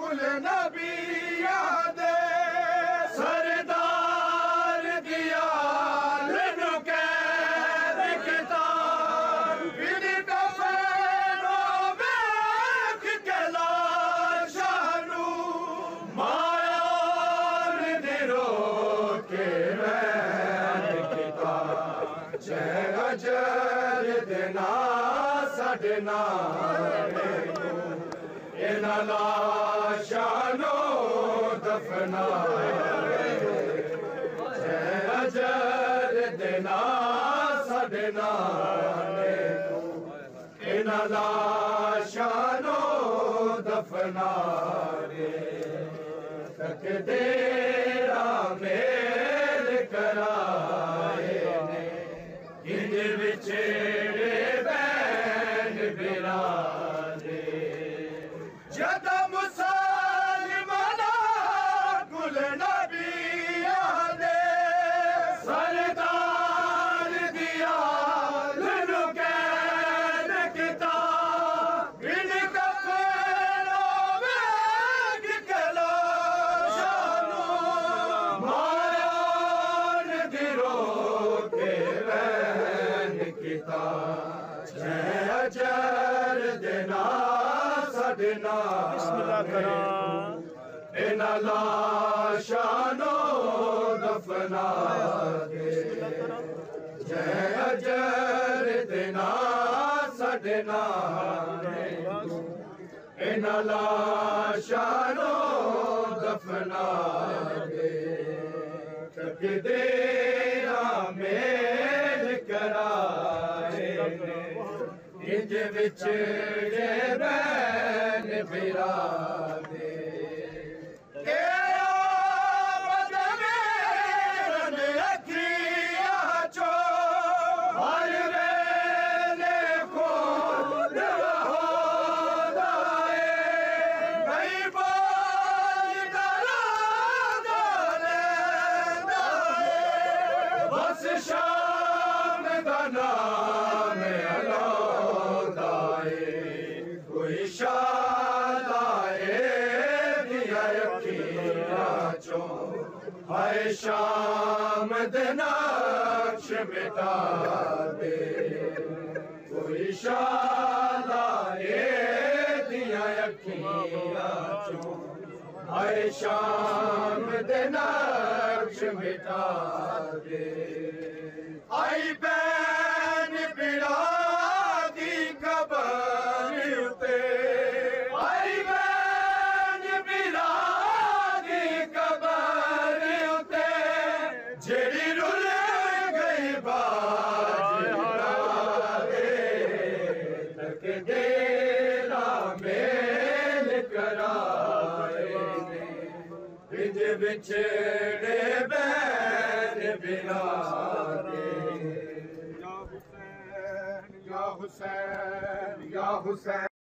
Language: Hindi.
गुल नबी यादे सरदार दिया लनु कैद किताब बिन कफनो में खिला शानू मायार दिरो के मैं किताब जय अजर देना सडना इना लाशानो दफना जय अजर देना सडना इना लाशानो दफना तकदीरा मेल कराए इंज विछड़े बैन बिरादे जदा मुसलमाना गुल नबी यादे सरदार दिया लनु कैद किताब बिन कफनो में खिला शानू मायान दिरो के वैन किताब जय अजर देना सडना बिस्मिल्लाह करा इना लाशानो दफना जय अजर देना सडना इना लाशानो दफना तकदीरा मेल कराए इंज विछड़े बैन बिरादे कोई शालाए दिया चो हाय शाम नक्श मिटा दे कोई शालाए दिया चो हाय शाम नक्श मिटा दे आई बैन बिड़ा दी खबर उते आई बैन बिड़ा दी खबर उते जेड़ी रुल गई बाजे तकदीरा मेल कराए इंज विछड़े बैन बिरादे या हुसैन या हुसैन या हुसैन।